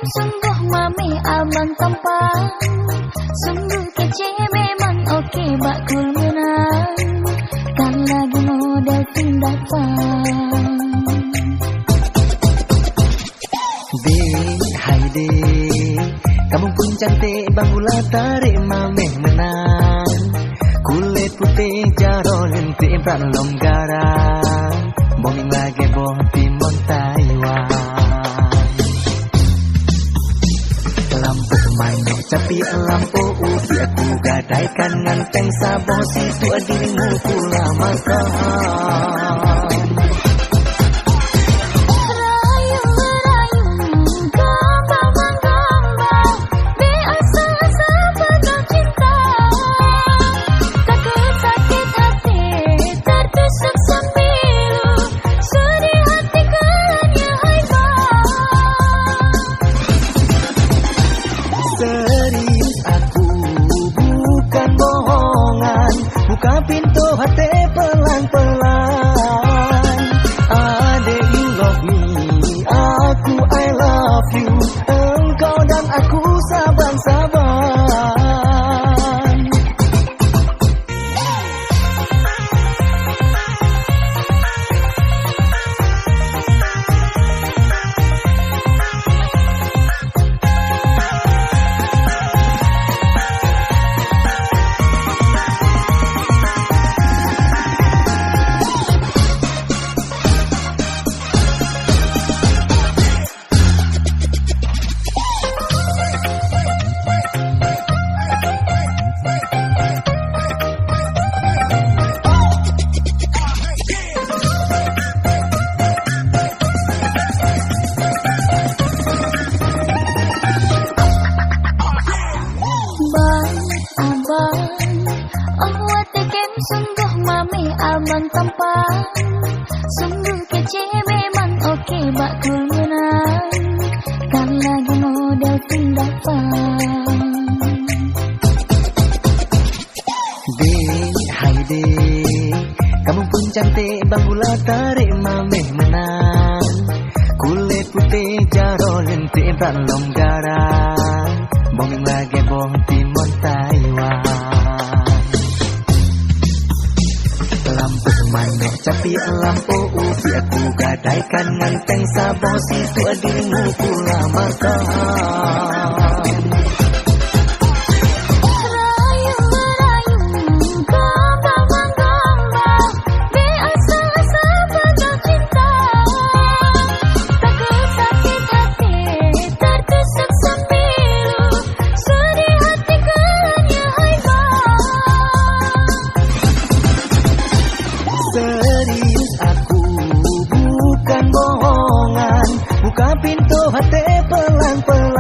sungguh mami abang tampan. Sungguh kece memang oke bakul menang. Kan lagi modal tindakan. Hai kamu pun cantik bangula tarik mameh menang. Kulit putih jaro lentik pran longgaran. Bombing lagi boh timon Taiwan. Lampu manyo capi lampu ubi aku gadaikan nganteng sabo situ dirimu pula makan. Buka pintu hati pelan-pelan. Ade you love me, aku I love you. Engkau dan aku saban-saban. Sungguh mami abang tampan. Sungguh kece memang oke bakul menang. Kan lagi modal tindakan. Hai kamu pun cantik bangula tarik mameh menang. Kulit putih jaro lentik pran longgaran. Bombing lagi boh timon Taiwan. Lampu manok capi lampu ubi aku gadaikan nganteng sabo situ dirimu pula makan. Serius aku bukan bohongan. Buka pintu hati pelan-pelan.